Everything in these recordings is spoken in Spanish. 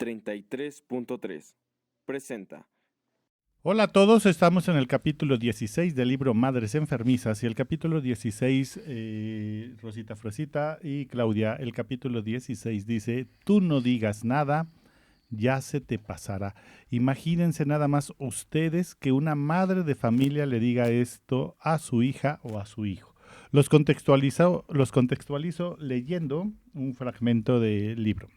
33.3 presenta. Hola a todos, estamos en el capítulo 16 del libro Madres Enfermizas y el capítulo 16, Rosita Fresita y Claudia, el capítulo 16 dice, tú no digas nada, ya se te pasará. Imagínense nada más ustedes que una madre de familia le diga esto a su hija o a su hijo. Los contextualizo leyendo un fragmento del libro.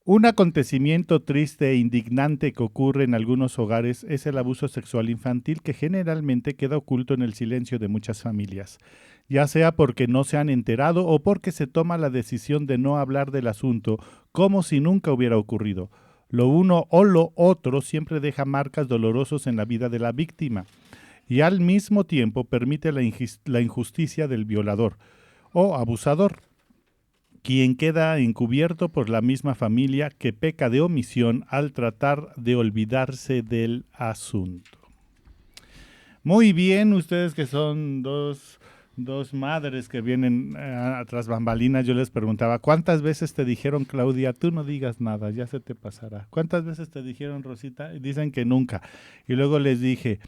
Un acontecimiento triste e indignante que ocurre en algunos hogares es el abuso sexual infantil que generalmente queda oculto en el silencio de muchas familias, ya sea porque no se han enterado o porque se toma la decisión de no hablar del asunto como si nunca hubiera ocurrido. Lo uno o lo otro siempre deja marcas dolorosas en la vida de la víctima y al mismo tiempo permite la injusticia del violador o abusador, quien queda encubierto por la misma familia que peca de omisión al tratar de olvidarse del asunto. Muy bien, ustedes que son dos madres que vienen tras bambalinas, yo les preguntaba, ¿cuántas veces te dijeron, Claudia, tú no digas nada, ya se te pasará? ¿Cuántas veces te dijeron, Rosita? Y dicen que nunca. Y luego les dije,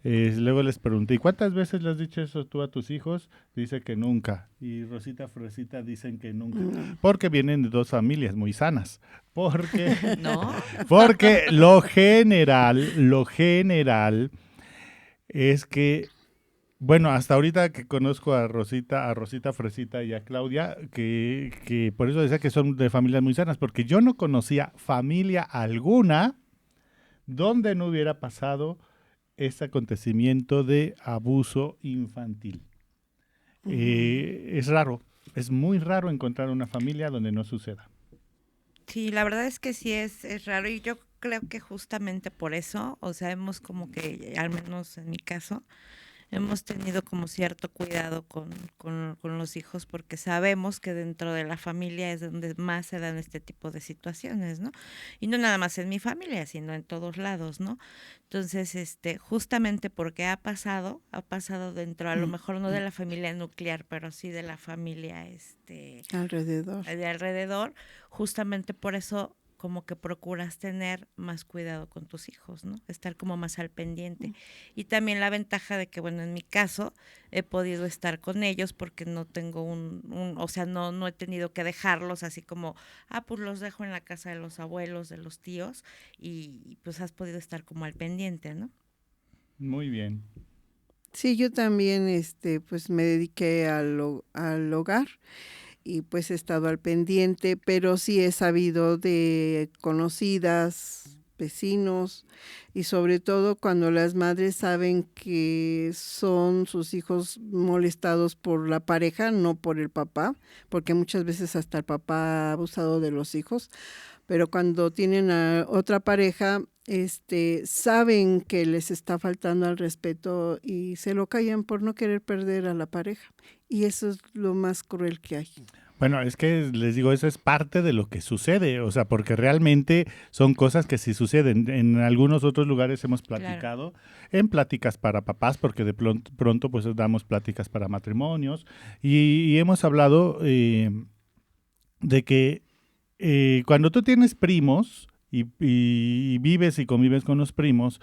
luego les pregunté, ¿y cuántas veces le has dicho eso tú a tus hijos? Dice que nunca. Y Rosita Fresita dicen que nunca. Porque vienen de dos familias muy sanas. Porque, ¿No? porque lo general es que, bueno, hasta ahorita que conozco a Rosita Fresita y a Claudia, que por eso decía que son de familias muy sanas, porque yo no conocía familia alguna donde no hubiera pasado este acontecimiento de abuso infantil. Es raro, es muy raro encontrar una familia donde no suceda. Sí, la verdad es que sí es raro y yo creo que justamente por eso, o sea, hemos como que, al menos en mi caso, hemos tenido como cierto cuidado con los hijos porque sabemos que dentro de la familia es donde más se dan este tipo de situaciones, ¿no? Y no nada más en mi familia, sino en todos lados, ¿no? Entonces, justamente porque ha pasado dentro, a lo mejor no de la familia nuclear, pero sí de la familia, alrededor. de alrededor, justamente por eso como que procuras tener más cuidado con tus hijos, ¿no? Estar como más al pendiente. Y también la ventaja de que, bueno, en mi caso, he podido estar con ellos porque no tengo o sea, no he tenido que dejarlos así como, pues los dejo en la casa de los abuelos, de los tíos, y pues has podido estar como al pendiente, ¿no? Muy bien. Sí, yo también pues me dediqué al hogar y pues he estado al pendiente, pero sí he sabido de conocidas, vecinos y sobre todo cuando las madres saben que son sus hijos molestados por la pareja, no por el papá, porque muchas veces hasta el papá ha abusado de los hijos, pero cuando tienen a otra pareja, saben que les está faltando al respeto y se lo callan por no querer perder a la pareja. Y eso es lo más cruel que hay. Bueno, es que les digo, eso es parte de lo que sucede, o sea, porque realmente son cosas que sí suceden. En algunos otros lugares hemos platicado, en pláticas para papás, porque de pronto pues damos pláticas para matrimonios, y hemos hablado de que cuando tú tienes primos y vives y convives con los primos,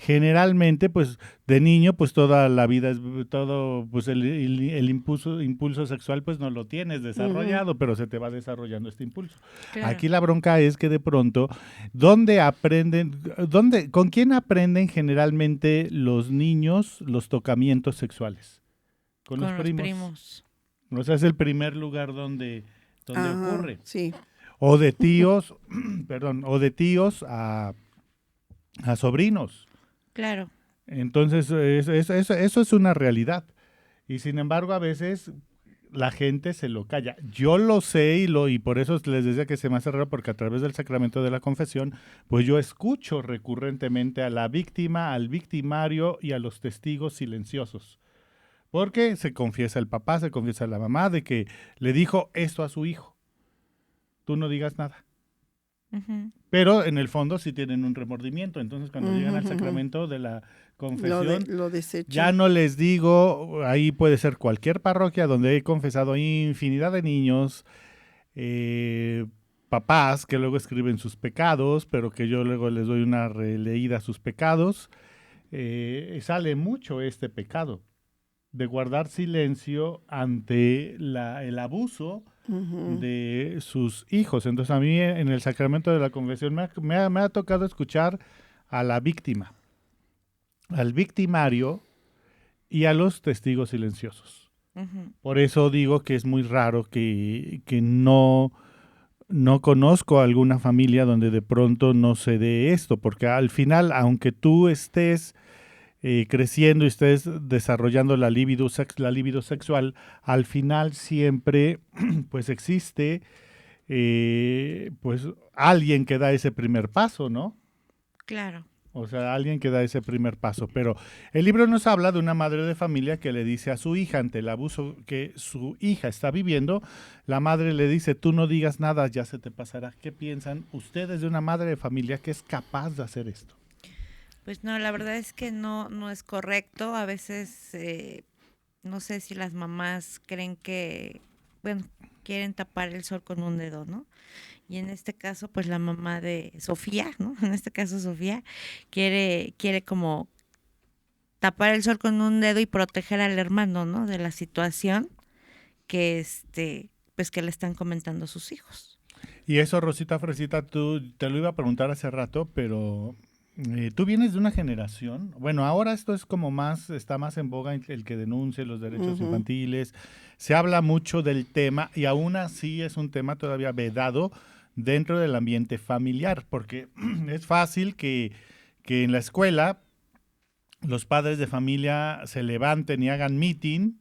generalmente pues de niño pues toda la vida todo pues el impulso sexual pues no lo tienes desarrollado, pero se te va desarrollando este impulso. Claro. Aquí la bronca es que de pronto ¿con quién aprenden generalmente los niños los tocamientos sexuales? Con los primos. O sea, es el primer lugar donde ocurre. Sí. O de tíos, o de tíos a sobrinos. Claro. Entonces, eso es una realidad. Y sin embargo, a veces la gente se lo calla. Yo lo sé y por eso les decía que se me hace raro, porque a través del sacramento de la confesión, pues yo escucho recurrentemente a la víctima, al victimario y a los testigos silenciosos. Porque se confiesa el papá, se confiesa la mamá de que le dijo esto a su hijo. Tú no digas nada. Uh-huh. Pero en el fondo sí tienen un remordimiento. Entonces cuando llegan al sacramento de la confesión, lo desechan. Ya no les digo, ahí puede ser cualquier parroquia donde he confesado infinidad de niños, papás que luego escriben sus pecados, pero que yo luego les doy una releída a sus pecados. Sale mucho este pecado de guardar silencio ante el abuso de sus hijos. Entonces a mí en el sacramento de la confesión me ha tocado escuchar a la víctima, al victimario y a los testigos silenciosos. Por eso digo que es muy raro que no conozco alguna familia donde de pronto no se dé esto, porque al final, aunque tú estés creciendo y estés desarrollando la libido sexual, al final siempre pues existe pues alguien que da ese primer paso, ¿no? Claro. O sea, alguien que da ese primer paso. Pero el libro nos habla de una madre de familia que le dice a su hija, ante el abuso que su hija está viviendo, la madre le dice, tú no digas nada, ya se te pasará. ¿Qué piensan ustedes de una madre de familia que es capaz de hacer esto? Pues no, la verdad es que no es correcto. A veces, no sé si las mamás creen que, bueno, quieren tapar el sol con un dedo, ¿no? Y en este caso, pues la mamá de Sofía, ¿no? En este caso Sofía quiere como tapar el sol con un dedo y proteger al hermano, ¿no? De la situación que pues que le están comentando sus hijos. Y eso, Rosita Fresita, tú te lo iba a preguntar hace rato, pero tú vienes de una generación, bueno, ahora esto es como está más en boga el que denuncie los derechos infantiles, se habla mucho del tema y aún así es un tema todavía vedado dentro del ambiente familiar, porque es fácil que en la escuela los padres de familia se levanten y hagan meeting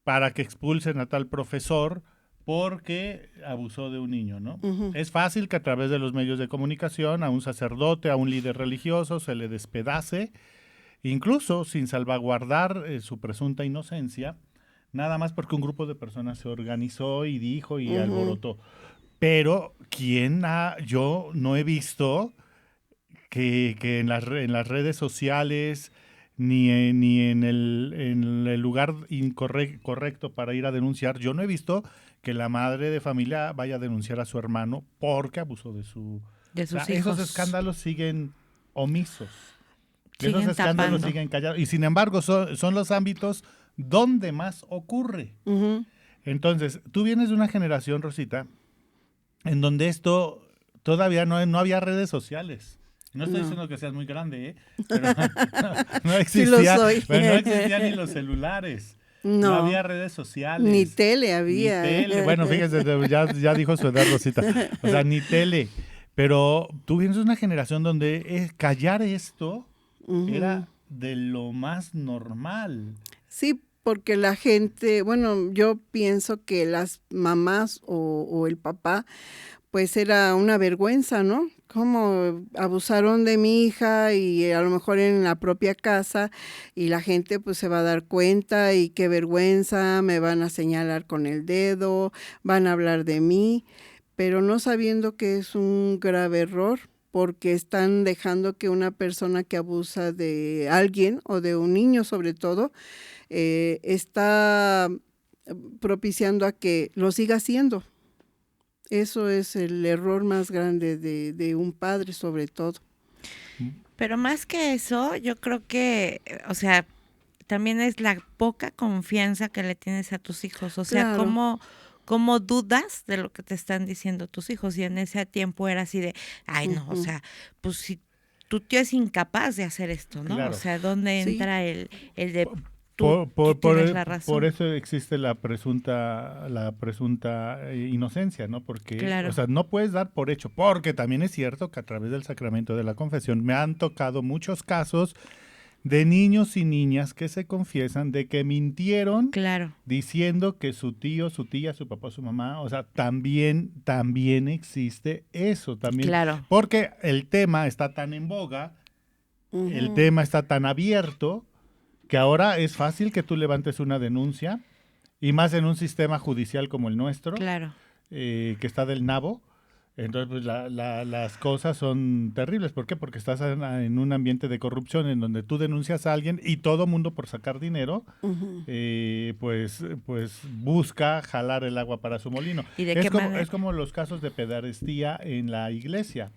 para que expulsen a tal profesor porque abusó de un niño, ¿no? Es fácil que a través de los medios de comunicación a un sacerdote, a un líder religioso se le despedace, incluso sin salvaguardar su presunta inocencia, nada más porque un grupo de personas se organizó y dijo y alborotó. Pero yo no he visto que en las redes sociales ni en el lugar correcto para ir a denunciar, yo no he visto que la madre de familia vaya a denunciar a su hermano porque abusó de sus hijos. Esos escándalos siguen omisos. Esos escándalos siguen callados. Y sin embargo son los ámbitos donde más ocurre. Entonces, tú vienes de una generación, Rosita, en donde esto todavía no había redes sociales. No estoy diciendo que seas muy grande, pero no existía, Sí lo soy. pero no existían ni los celulares. No había redes sociales. Ni tele había. Ni tele. Bueno, fíjese, ya dijo su edad, Rosita. O sea, ni tele. Pero tú vienes de una generación donde callar esto era de lo más normal. Sí, porque la gente, bueno, yo pienso que las mamás o el papá, pues era una vergüenza, ¿no? Cómo abusaron de mi hija y a lo mejor en la propia casa y la gente pues se va a dar cuenta y qué vergüenza, me van a señalar con el dedo, van a hablar de mí, pero no sabiendo que es un grave error porque están dejando que una persona que abusa de alguien o de un niño sobre todo, está propiciando a que lo siga haciendo. Eso es el error más grande de un padre, sobre todo. Pero más que eso, yo creo que, o sea, también es la poca confianza que le tienes a tus hijos. O sea, Claro. cómo dudas de lo que te están diciendo tus hijos. Y en ese tiempo era así de, ay, no, o sea, pues si tu tío es incapaz de hacer esto, ¿no? Claro. O sea, ¿dónde entra el de... Por eso existe la presunta inocencia, ¿no? Porque, o sea, no puedes dar por hecho, porque también es cierto que a través del sacramento de la confesión me han tocado muchos casos de niños y niñas que se confiesan de que mintieron diciendo que su tío, su tía, su papá, su mamá, o sea, también existe eso, también, porque el tema está tan en boga, el tema está tan abierto, que ahora es fácil que tú levantes una denuncia, y más en un sistema judicial como el nuestro, que está del nabo. Entonces, pues las cosas son terribles. ¿Por qué? Porque estás en un ambiente de corrupción en donde tú denuncias a alguien y todo mundo por sacar dinero, Ujú. pues busca jalar el agua para su molino. ¿Y de qué manera? Es como los casos de pederastía en la iglesia.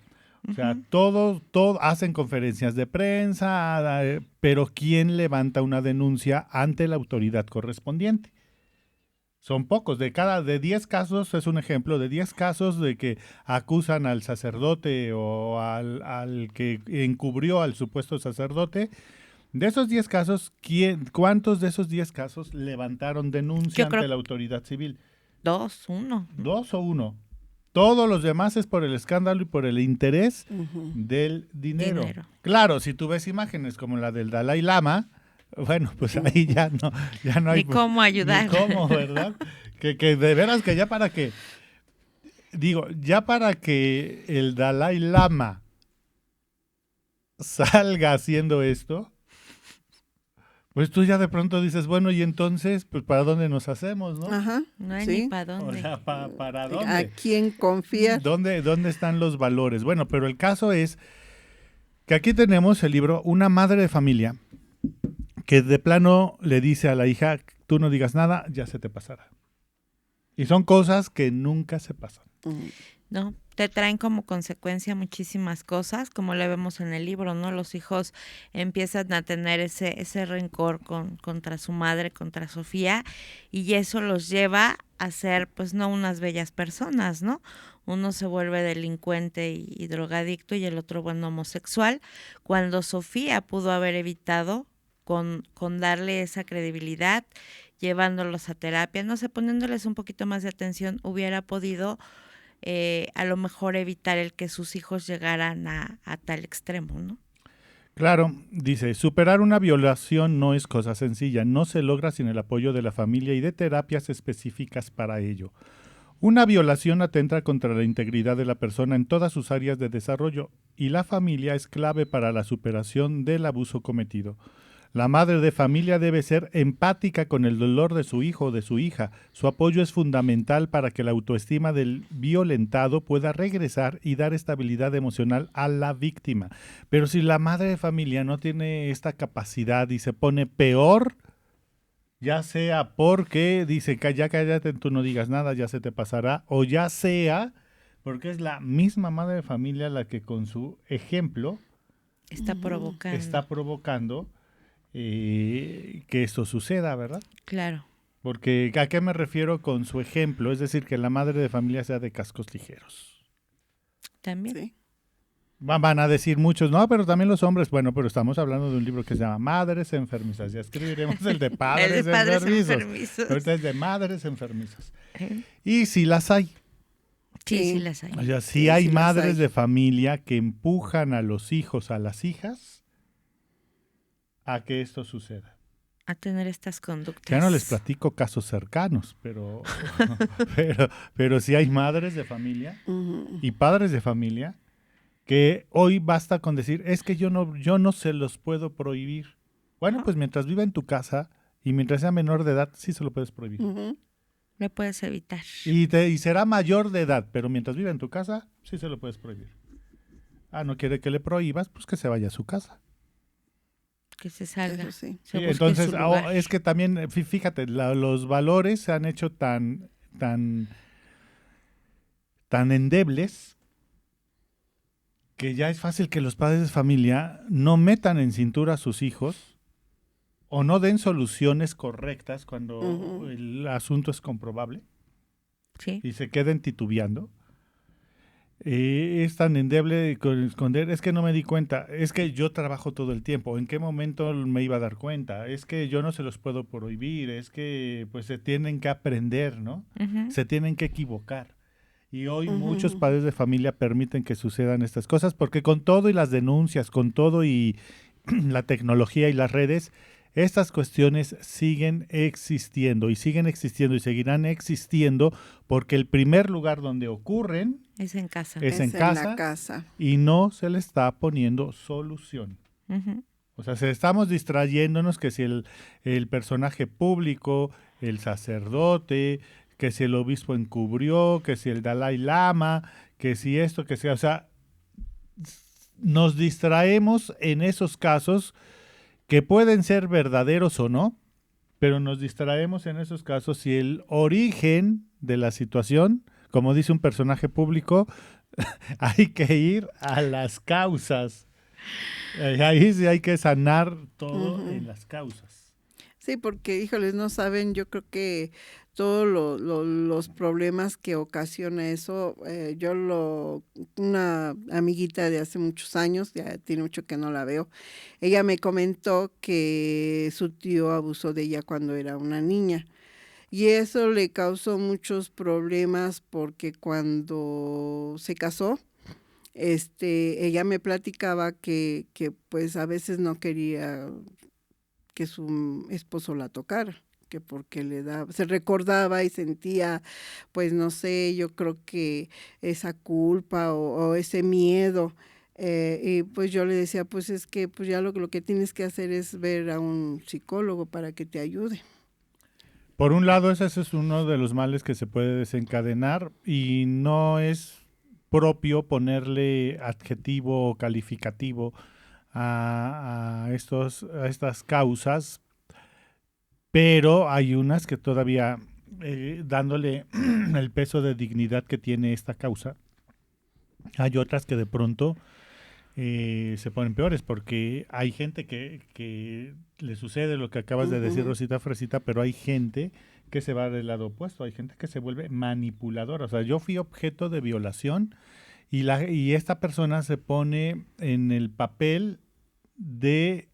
O sea, Ujú. todos hacen conferencias de prensa, pero ¿quién levanta una denuncia ante la autoridad correspondiente? Son pocos, de 10 casos, es un ejemplo, de 10 casos de que acusan al sacerdote o al que encubrió al supuesto sacerdote. De esos 10 casos, ¿cuántos de esos 10 casos levantaron denuncia Yo creo ante la autoridad civil? 2, 1. ¿2 o 1? Todos los demás es por el escándalo y por el interés Ujú. del dinero. Dinero. Claro, si tú ves imágenes como la del Dalai Lama, bueno, pues ahí ya no hay Ni cómo ayudar. ni cómo, ¿verdad? Que de veras que ya para que, digo, ya para que el Dalai Lama salga haciendo esto, pues tú ya de pronto dices, bueno, y entonces, pues ¿para dónde nos hacemos, no? Ajá. No hay Sí. ni para O dónde. sea, ¿para ¿A dónde? quién confiar? ¿Dónde están los valores? Bueno, pero el caso es que aquí tenemos el libro Una madre de familia que de plano le dice a la hija, tú no digas nada, ya se te pasará. Y son cosas que nunca se pasan. Ujú. No, te traen como consecuencia muchísimas cosas, como le vemos en el libro, ¿no? Los hijos empiezan a tener ese rencor contra su madre, contra Sofía, y eso los lleva a ser, pues, no unas bellas personas, ¿no? Uno se vuelve delincuente y drogadicto y el otro, bueno, homosexual, cuando Sofía pudo haber evitado con darle esa credibilidad, llevándolos a terapia, no sé, poniéndoles un poquito más de atención, hubiera podido a lo mejor evitar el que sus hijos llegaran a tal extremo, ¿no? Claro, dice, superar una violación no es cosa sencilla, no se logra sin el apoyo de la familia y de terapias específicas para ello. Una violación atenta contra la integridad de la persona en todas sus áreas de desarrollo y la familia es clave para la superación del abuso cometido. La madre de familia debe ser empática con el dolor de su hijo o de su hija. Su apoyo es fundamental para que la autoestima del violentado pueda regresar y dar estabilidad emocional a la víctima. Pero si la madre de familia no tiene esta capacidad y se pone peor, ya sea porque dice, ya cállate, tú no digas nada, ya se te pasará, o ya sea porque es la misma madre de familia la que con su ejemplo Está provocando. está provocando que esto suceda, ¿verdad? Claro. Porque ¿a qué me refiero con su ejemplo? Es decir, que la madre de familia sea de cascos ligeros. También. Sí. Van a decir muchos, no, pero también los hombres. Bueno, pero estamos hablando de un libro que se llama Madres Enfermizas. Ya escribiremos el de Padres, El de padres Enfermizos. enfermizos. Ahorita es de Madres Enfermizas. ¿Eh? Y sí las hay. Sí, Sí. sí las hay. O sea, sí Sí, hay sí las madres hay. de familia que empujan a los hijos, a las hijas, a que esto suceda. A tener estas conductas. Ya no les platico casos cercanos, pero, pero sí hay madres de familia Ujú. y padres de familia que hoy basta con decir, es que yo no se los puedo prohibir. Bueno, pues mientras viva en tu casa y mientras sea menor de edad, sí se lo puedes prohibir. Ujú. Le puedes evitar. Y será mayor de edad, pero mientras viva en tu casa, sí se lo puedes prohibir. Ah, no quiere que le prohíbas, pues que se vaya a su casa. Que se salga. Eso sí. Se Sí, busque entonces, su lugar. es que también, fíjate, los valores se han hecho tan endebles que ya es fácil que los padres de familia no metan en cintura a sus hijos o no den soluciones correctas cuando Ujú. el asunto es comprobable Sí. y se queden titubeando. Es tan endeble con esconder, es que no me di cuenta, es que yo trabajo todo el tiempo, ¿en qué momento me iba a dar cuenta? Es que yo no se los puedo prohibir, es que pues se tienen que aprender, ¿no? Ujú. Se tienen que equivocar. Y hoy Ujú. muchos padres de familia permiten que sucedan estas cosas porque con todo y las denuncias, con todo y la tecnología y las redes, estas cuestiones siguen existiendo y seguirán existiendo porque el primer lugar donde ocurren Es en casa. es en la casa casa. y no se le está poniendo solución. Ujú. O sea, estamos distrayéndonos que si el personaje público, el sacerdote, que si el obispo encubrió, que si el Dalai Lama, que si esto, que sea, o sea, nos distraemos en esos casos que pueden ser verdaderos o no, pero nos distraemos en esos casos si el origen de la situación, como dice un personaje público, hay que ir a las causas. Ahí sí hay que sanar todo en las causas. Sí, porque, híjoles, no saben, yo creo que todos los problemas que ocasiona eso, una amiguita de hace muchos años, ya tiene mucho que no la veo, ella me comentó que su tío abusó de ella cuando era una niña. Y eso le causó muchos problemas porque cuando se casó, ella me platicaba que pues a veces no quería que su esposo la tocara, que porque se recordaba y sentía, pues no sé, yo creo que esa culpa o ese miedo. Y pues yo le decía, pues es que pues ya lo que tienes que hacer es ver a un psicólogo para que te ayude. Por un lado, ese es uno de los males que se puede desencadenar y no es propio ponerle adjetivo o calificativo a estas causas, pero hay unas que todavía, dándole el peso de dignidad que tiene esta causa, hay otras que de pronto se ponen peores, porque hay gente que le sucede lo que acabas de decir, Rosita Fresita, pero hay gente que se va del lado opuesto, hay gente que se vuelve manipuladora. O sea, yo fui objeto de violación y esta persona se pone en el papel de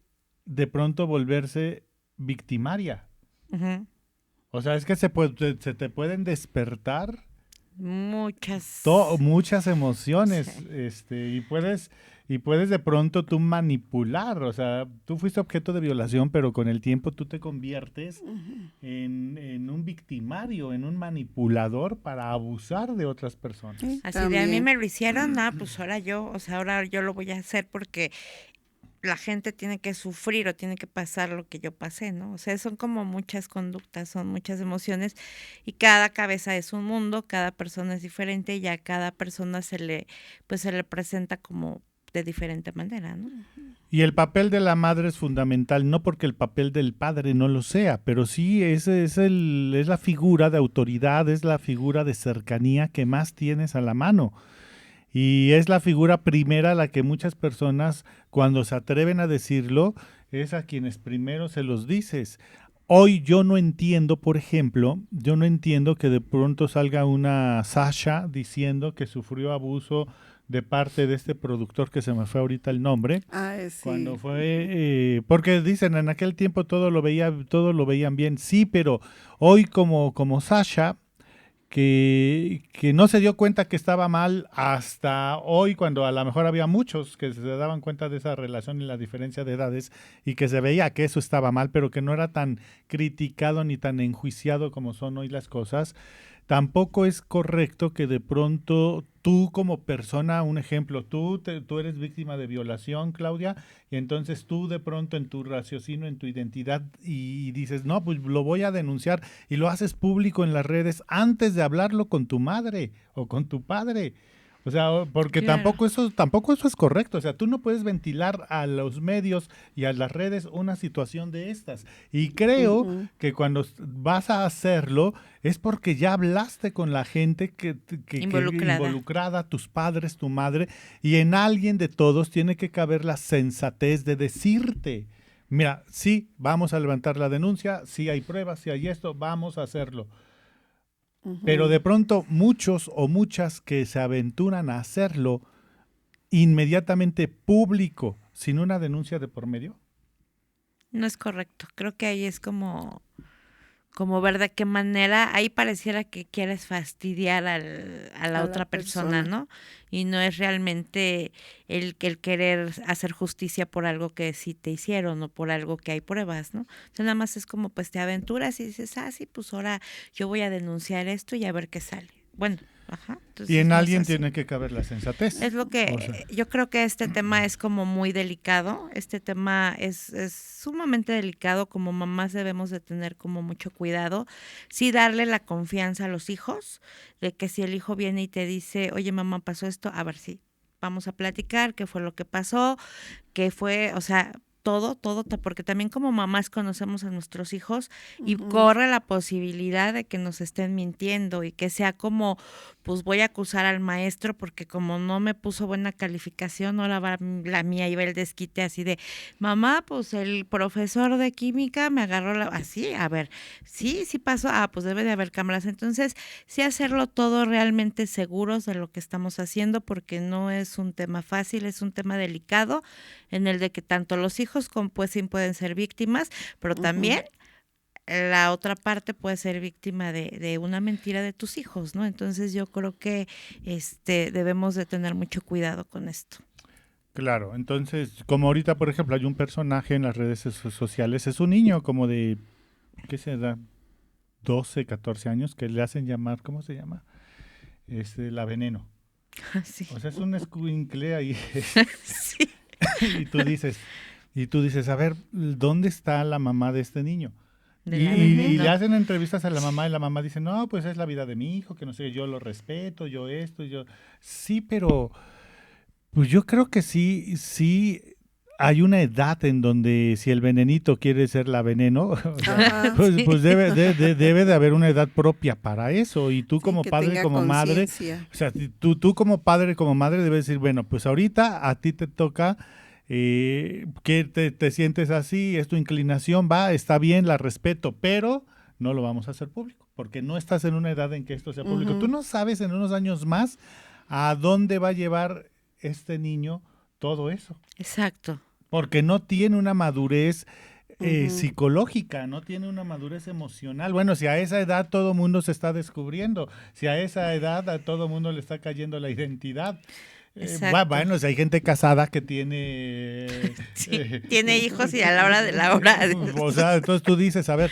pronto volverse victimaria. Ujú. O sea, es que se te pueden despertar Muchas. muchas emociones, Sí. y puedes de pronto tú manipular. O sea, tú fuiste objeto de violación, pero con el tiempo tú te conviertes en un victimario, en un manipulador para abusar de otras personas. Sí, Así de a mí también. me lo hicieron, pues ahora ahora yo lo voy a hacer porque la gente tiene que sufrir o tiene que pasar lo que yo pasé, ¿no? O sea, son como muchas conductas, son muchas emociones y cada cabeza es un mundo, cada persona es diferente y a cada persona pues se le presenta como de diferente manera, ¿no? Y el papel de la madre es fundamental, no porque el papel del padre no lo sea, pero sí es la figura de autoridad, es la figura de cercanía que más tienes a la mano. Y es la figura primera a la que muchas personas, cuando se atreven a decirlo, es a quienes primero se los dices. Hoy yo no entiendo, por ejemplo, yo no entiendo que de pronto salga una Sasha diciendo que sufrió abuso de parte de este productor que se me fue ahorita el nombre. Sí. Cuando fue, porque dicen en aquel tiempo todo lo veían bien, sí, pero hoy como Sasha, que no se dio cuenta que estaba mal hasta hoy, cuando a lo mejor había muchos que se daban cuenta de esa relación y la diferencia de edades y que se veía que eso estaba mal, pero que no era tan criticado ni tan enjuiciado como son hoy las cosas. Tampoco es correcto que de pronto tú como persona, un ejemplo, tú eres víctima de violación, Claudia, y entonces tú de pronto en tu raciocinio, en tu identidad, y dices, no, pues lo voy a denunciar, y lo haces público en las redes antes de hablarlo con tu madre o con tu padre. O sea, porque Claro. tampoco eso es correcto. O sea, tú no puedes ventilar a los medios y a las redes una situación de estas. Y creo que cuando vas a hacerlo es porque ya hablaste con la gente que involucrada, tus padres, tu madre, y en alguien de todos tiene que caber la sensatez de decirte, mira, sí, vamos a levantar la denuncia, sí hay pruebas, sí hay esto, vamos a hacerlo. Pero de pronto muchos o muchas que se aventuran a hacerlo inmediatamente público, sin una denuncia de por medio. No es correcto. Creo que ahí es como ver de qué manera, ahí pareciera que quieres fastidiar a la otra persona, ¿no? Y no es realmente el querer hacer justicia por algo que sí te hicieron o por algo que hay pruebas, ¿no? O sea, nada más es como pues te aventuras y dices, sí, pues ahora yo voy a denunciar esto y a ver qué sale. Bueno, Ajá. Y en no es alguien así. tiene que caber la sensatez. Es lo que O sea, yo creo que este tema es como muy delicado, este tema es sumamente delicado, como mamás debemos de tener como mucho cuidado, sí darle la confianza a los hijos, de que si el hijo viene y te dice, oye mamá, pasó esto, a ver si vamos a platicar, qué fue lo que pasó, qué fue, o sea, todo, porque también como mamás conocemos a nuestros hijos y Ujú. corre la posibilidad de que nos estén mintiendo y que sea como, pues voy a acusar al maestro porque como no me puso buena calificación, ahora va la mía y va el desquite así de, mamá, pues el profesor de química me agarró así, a ver, sí pasó, pues debe de haber cámaras. Entonces, sí hacerlo todo realmente seguros de lo que estamos haciendo porque no es un tema fácil, es un tema delicado en el de que tanto los hijos como pues sí pueden ser víctimas, pero Ujú. también la otra parte puede ser víctima de una mentira de tus hijos, ¿no? Entonces yo creo que debemos de tener mucho cuidado con esto. claro, entonces, como ahorita, por ejemplo, hay un personaje en las redes sociales, es un niño como de, ¿qué se da? 12, 14 años, que le hacen llamar, ¿cómo se llama? La veneno. Sí. O sea, es un escuincle ahí. Sí. y tú dices, a ver, ¿dónde está la mamá de este niño? De Y, la y le veneno. hacen entrevistas a la mamá y la mamá dice, no, pues es la vida de mi hijo, que no sé, yo lo respeto, yo esto, yo... Sí, pero pues yo creo que sí hay una edad en donde si el venenito quiere ser la veneno, o sea, Ajá. pues, Sí. pues debe de haber una edad propia para eso. Y tú Sí, como que padre, tenga como madre, conciencia. o sea, tú como padre, como madre debes decir, bueno, pues ahorita a ti te toca que te sientes así, es tu inclinación, va, está bien, la respeto, pero no lo vamos a hacer público, porque no estás en una edad en que esto sea público. Tú Ujú. no sabes en unos años más a dónde va a llevar este niño todo eso, Exacto. porque no tiene una madurez Ujú. psicológica, no tiene una madurez emocional. Bueno, si a esa edad todo mundo se está descubriendo, si a esa edad a todo mundo le está cayendo la identidad. Exacto. Bueno, si hay gente casada que tiene... Sí. Tiene hijos y a la hora de la hora. o sea, entonces tú dices, a ver,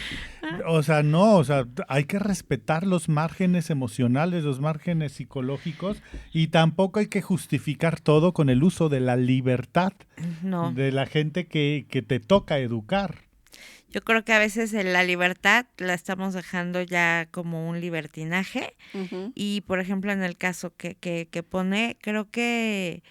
o sea, no, o sea, hay que respetar los márgenes emocionales, los márgenes psicológicos y tampoco hay que justificar todo con el uso de la libertad No. de la gente que te toca educar. Yo creo que a veces la libertad la estamos dejando ya como un libertinaje. Ujú. Y por ejemplo, en el caso que pone, creo que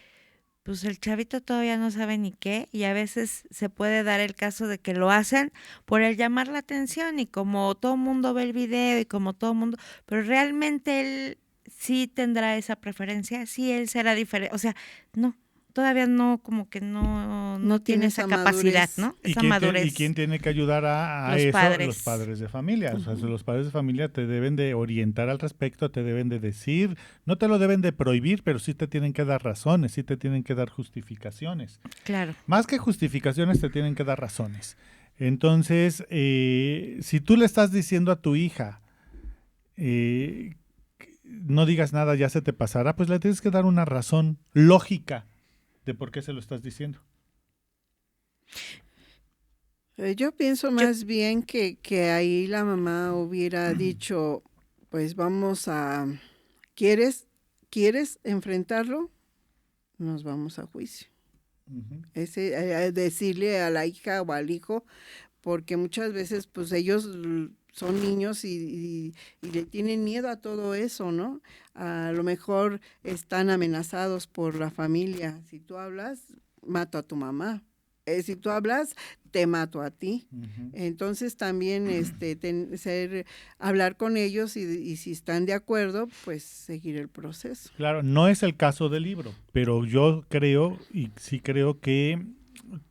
pues el chavito todavía no sabe ni qué y a veces se puede dar el caso de que lo hacen por el llamar la atención y como todo mundo ve el video y como todo mundo, pero realmente él sí tendrá esa preferencia, sí él será diferente, o sea, no, todavía no, como que no No tiene tiene esa esa capacidad, madurez. ¿no? ¿Y Esa y quién madurez, tiene que ayudar a los eso? Los padres. padres de familia. O sea, Ujú. los padres de familia te deben de orientar al respecto, te deben de decir, no te lo deben de prohibir, pero sí te tienen que dar razones, sí te tienen que dar justificaciones. Claro. Más que justificaciones, te tienen que dar razones. Entonces, si tú le estás diciendo a tu hija, no digas nada, ya se te pasará, pues le tienes que dar una razón lógica de por qué se lo estás diciendo. Yo pienso Yo, más bien que ahí la mamá hubiera dicho, pues vamos a, ¿quieres, quieres enfrentarlo? Nos vamos a juicio. Ujú. Decirle a la hija o al hijo, porque muchas veces pues ellos son niños y le tienen miedo a todo eso, ¿no? A lo mejor están amenazados por la familia. Si tú hablas, mato a tu mamá. Si tú hablas, te mato a ti. Ujú. Entonces también hablar con ellos y si están de acuerdo, pues seguir el proceso. Claro, no es el caso del libro, pero yo creo, y sí creo que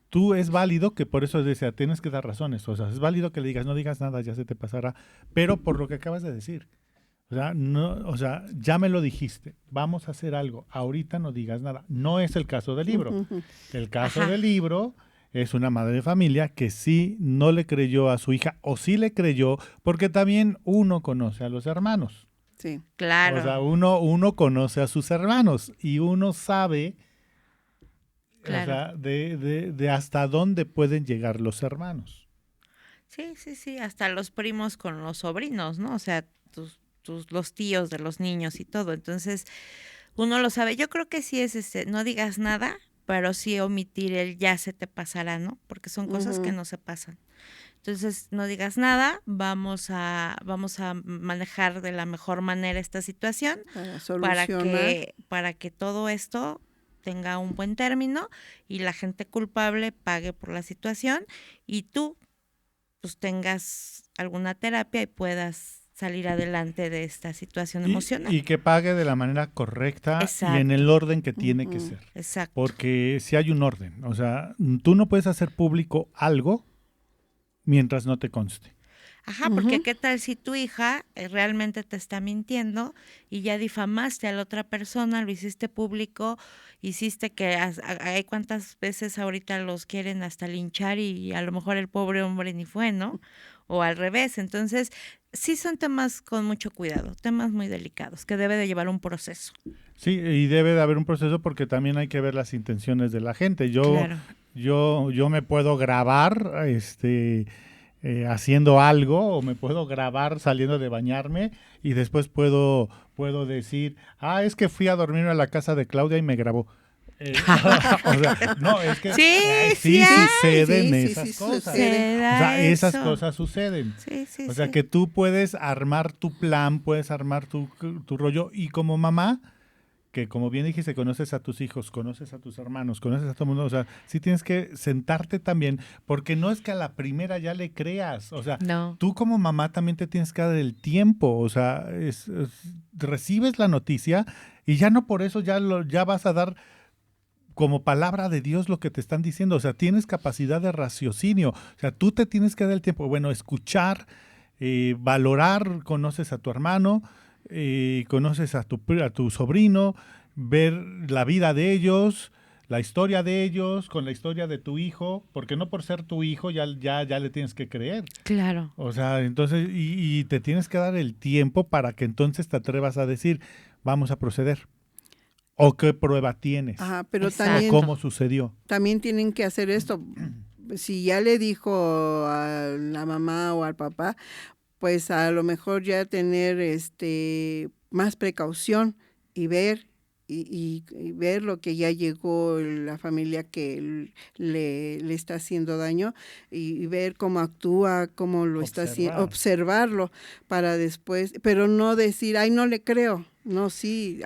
tú es válido que por eso decía, tienes que dar razones, o sea, es válido que le digas, no digas nada, ya se te pasará, pero por lo que acabas de decir, o sea, no, o sea, ya me lo dijiste, vamos a hacer algo, ahorita no digas nada, no es el caso del libro. Ujú. El caso Ajá. del libro es una madre de familia que sí no le creyó a su hija, o sí le creyó, porque también uno conoce a los hermanos. Sí. claro. O sea, uno conoce a sus hermanos y uno sabe, o Claro. sea, de hasta dónde pueden llegar los hermanos. Sí, hasta los primos con los sobrinos, ¿no? O sea, los tíos de los niños y todo. Entonces, uno lo sabe. Yo creo que sí es no digas nada, pero sí omitir el ya se te pasará, ¿no? Porque son cosas que no se pasan. Entonces, no digas nada, vamos a manejar de la mejor manera esta situación Para solucionar. para que todo esto tenga un buen término y la gente culpable pague por la situación y tú pues tengas alguna terapia y puedas salir adelante de esta situación emocional. Y que pague de la manera correcta Exacto. y en el orden que tiene que ser. Exacto. Porque si hay un orden, o sea, tú no puedes hacer público algo mientras no te conste. Ajá, porque qué tal si tu hija realmente te está mintiendo y ya difamaste a la otra persona, lo hiciste público, hiciste que hay cuántas veces ahorita los quieren hasta linchar y a lo mejor el pobre hombre ni fue, ¿no? O al revés. Entonces, sí son temas con mucho cuidado, temas muy delicados que debe de llevar un proceso. Sí, y debe de haber un proceso porque también hay que ver las intenciones de la gente. Claro. Yo me puedo grabar haciendo algo o me puedo grabar saliendo de bañarme y después puedo decir, es que fui a dormir a la casa de Claudia y me grabó. O sea, no, es que Sí, suceden sí, esas sí, cosas. sucede. O sea, esas Eso. cosas suceden. Sí, O sea, sí. que tú puedes armar tu plan, puedes armar tu rollo y como mamá, que como bien dijiste, conoces a tus hijos, conoces a tus hermanos, conoces a todo el mundo, o sea, sí tienes que sentarte también, porque no es que a la primera ya le creas, o sea, No. tú como mamá también te tienes que dar el tiempo, o sea, recibes la noticia y ya no por eso ya vas a dar como palabra de Dios lo que te están diciendo, o sea, tienes capacidad de raciocinio, o sea, tú te tienes que dar el tiempo, bueno, escuchar, valorar, conoces a tu hermano, conoces a tu sobrino, ver la vida de ellos, la historia de ellos, con la historia de tu hijo, porque no por ser tu hijo ya le tienes que creer. Claro. O sea, entonces, y te tienes que dar el tiempo para que entonces te atrevas a decir, vamos a proceder. ¿O qué prueba tienes? Ajá, pero Exacto. también, ¿Cómo sucedió? también tienen que hacer esto. Si ya le dijo a la mamá o al papá, pues a lo mejor ya tener más precaución y ver y ver lo que ya llegó la familia que le está haciendo daño y ver cómo actúa, cómo lo está haciendo, observarlo para después, pero no decir, ay, no le creo, no, sí.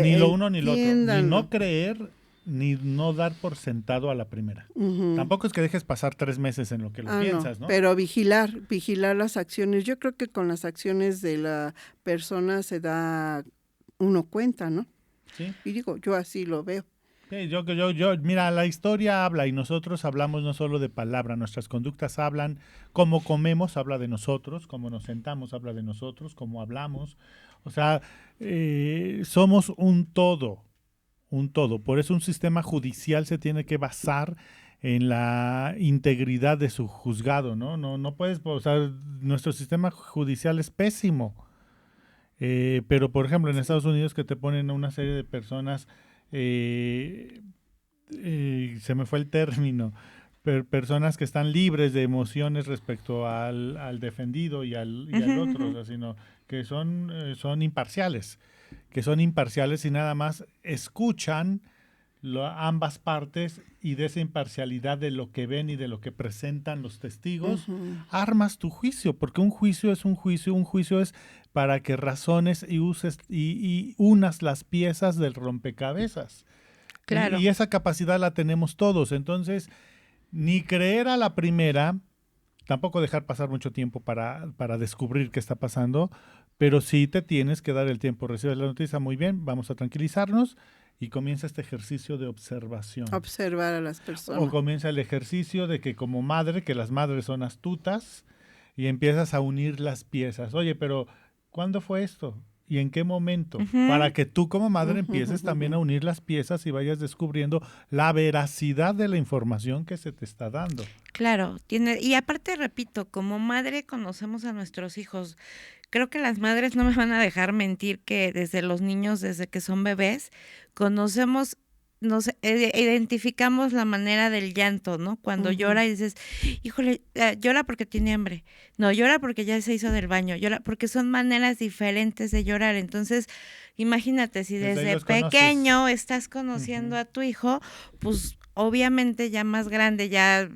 Ni lo uno ni lo otro, ni entiéndanlo. no creer, ni no dar por sentado a la primera. Tampoco es que dejes pasar 3 meses en lo que lo piensas, ¿no? Pero vigilar las acciones. Yo creo que con las acciones de la persona se da uno cuenta, ¿no? Sí. Y digo, yo así lo veo. Sí, mira, la historia habla y nosotros hablamos no solo de palabra, nuestras conductas hablan, cómo comemos habla de nosotros, cómo nos sentamos habla de nosotros, cómo hablamos, o sea, somos un todo, por eso un sistema judicial se tiene que basar en la integridad de su juzgado, ¿no? No puedes, o sea, nuestro sistema judicial es pésimo. Pero, por ejemplo, en Estados Unidos que te ponen a una serie de personas, se me fue el término, personas que están libres de emociones respecto al defendido y al otro, o sea, sino que son imparciales, y nada más escuchan ambas partes y de esa imparcialidad de lo que ven y de lo que presentan los testigos, armas tu juicio, porque un juicio es para que razones y uses y unas las piezas del rompecabezas. Claro. Y esa capacidad la tenemos todos, entonces ni creer a la primera, tampoco dejar pasar mucho tiempo para descubrir qué está pasando, pero sí te tienes que dar el tiempo, recibes la noticia, muy bien, vamos a tranquilizarnos, y comienza este ejercicio de observación. Observar a las personas. O comienza el ejercicio de que como madre, que las madres son astutas, y empiezas a unir las piezas. Oye, pero ¿cuándo fue esto? ¿Y en qué momento? Para que tú como madre empieces también a unir las piezas y vayas descubriendo la veracidad de la información que se te está dando. Claro, y aparte repito, como madre conocemos a nuestros hijos. Creo que las madres no me van a dejar mentir que desde los niños, desde que son bebés, conocemos nos identificamos la manera del llanto, ¿no? Cuando llora y dices, híjole, llora porque tiene hambre, no, llora porque ya se hizo del baño, llora porque son maneras diferentes de llorar. Entonces, imagínate, si desde pequeño estás conociendo a tu hijo, pues obviamente ya más grande, ya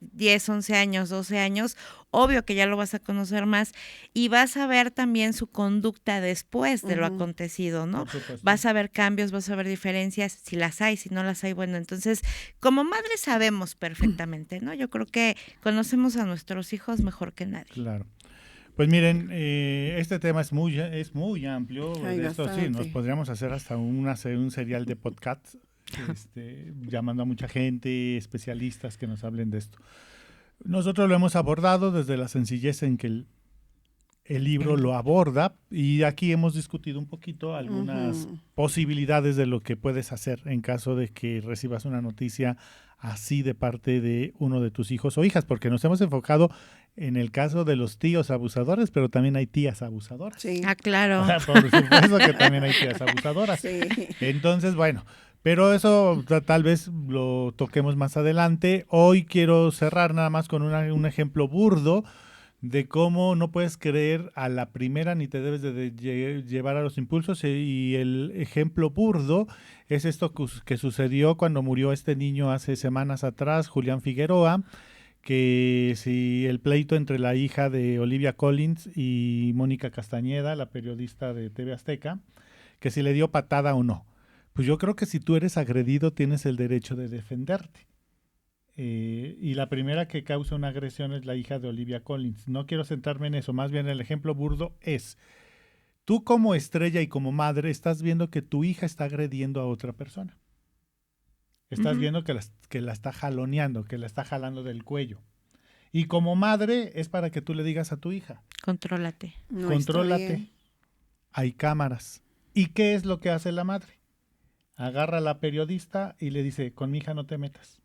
10, 11 años, 12 años, obvio que ya lo vas a conocer más y vas a ver también su conducta después de lo acontecido, ¿no? Vas a ver cambios, vas a ver diferencias, si las hay, si no las hay, bueno, entonces como madres sabemos perfectamente, ¿no? Yo creo que conocemos a nuestros hijos mejor que nadie. Claro. Pues miren, este tema es muy amplio. De esto sí, nos podríamos hacer hasta un serial de podcast, llamando a mucha gente, especialistas que nos hablen de esto. Nosotros lo hemos abordado desde la sencillez en que el libro lo aborda, y aquí hemos discutido un poquito algunas posibilidades de lo que puedes hacer en caso de que recibas una noticia así de parte de uno de tus hijos o hijas, porque nos hemos enfocado en el caso de los tíos abusadores, pero también hay tías abusadoras. Sí. Ah, claro. Por supuesto que también hay tías abusadoras. Sí. Entonces, bueno, pero eso tal vez lo toquemos más adelante. Hoy quiero cerrar nada más con un ejemplo burdo de cómo no puedes creer a la primera ni te debes de llevar a los impulsos. Y el ejemplo burdo es esto que sucedió cuando murió este niño hace semanas atrás, Julián Figueroa, que si el pleito entre la hija de Olivia Collins y Mónica Castañeda, la periodista de TV Azteca, que si le dio patada o no. Pues yo creo que si tú eres agredido tienes el derecho de defenderte. Y la primera que causa una agresión es la hija de Olivia Collins. No quiero centrarme en eso, más bien el ejemplo burdo es, tú como estrella y como madre estás viendo que tu hija está agrediendo a otra persona. Estás viendo que la está jaloneando, que la está jalando del cuello. Y como madre es para que tú le digas a tu hija, contrólate. No, contrólate. Hay cámaras. ¿Y qué es lo que hace la madre? Agarra a la periodista y le dice, con mi hija no te metas.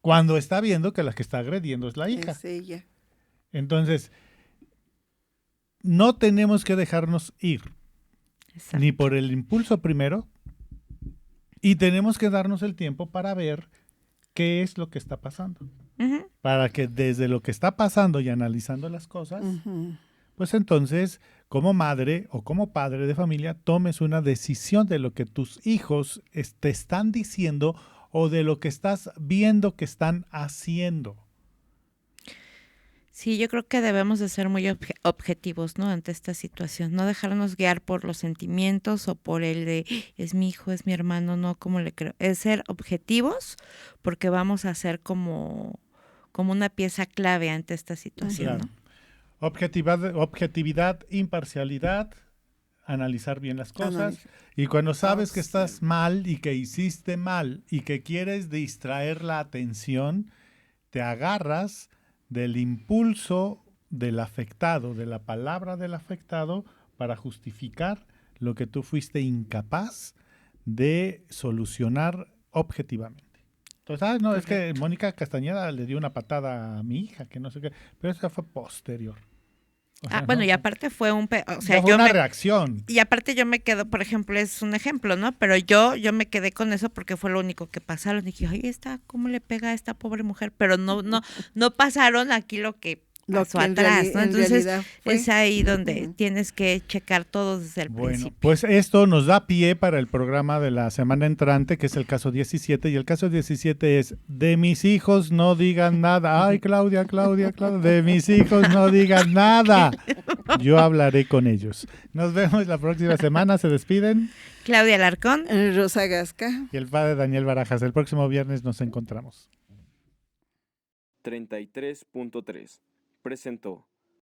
Cuando está viendo que la que está agrediendo es la hija. Es ella. Entonces, no tenemos que dejarnos ir. Exacto. Ni por el impulso primero, y tenemos que darnos el tiempo para ver qué es lo que está pasando. Para que desde lo que está pasando y analizando las cosas, pues entonces, como madre o como padre de familia, tomes una decisión de lo que tus hijos te están diciendo o de lo que estás viendo que están haciendo. Sí, yo creo que debemos de ser muy objetivos, ¿no? Ante esta situación, no dejarnos guiar por los sentimientos o por el de es mi hijo, es mi hermano, no, ¿cómo le creo? Es ser objetivos porque vamos a ser como una pieza clave ante esta situación, Claro. ¿no? Objetividad, imparcialidad, analizar bien las cosas. Y cuando sabes que estás mal y que hiciste mal y que quieres distraer la atención, te agarras del impulso del afectado, de la palabra del afectado, para justificar lo que tú fuiste incapaz de solucionar objetivamente. Entonces, no, es que Mónica Castañeda le dio una patada a mi hija, que no sé qué, pero eso fue posterior. O sea, Bueno, no, y aparte fue fue una reacción. Y aparte yo me quedo, por ejemplo, es un ejemplo, ¿no? Pero yo me quedé con eso porque fue lo único que pasaron. Dije, ay, ¿cómo le pega a esta pobre mujer? Pero no pasaron aquí lo que pasó atrás, ¿no? Entonces es ahí donde tienes que checar todo desde el principio. Pues esto nos da pie para el programa de la semana entrante, que es el caso 17, y el caso 17 es, de mis hijos no digan nada. Ay, Claudia, de mis hijos no digan nada. Yo hablaré con ellos. Nos vemos la próxima semana, se despiden Claudia Alarcón, Rosa Gasca y el padre Daniel Barajas. El próximo viernes nos encontramos. 33.3 presentó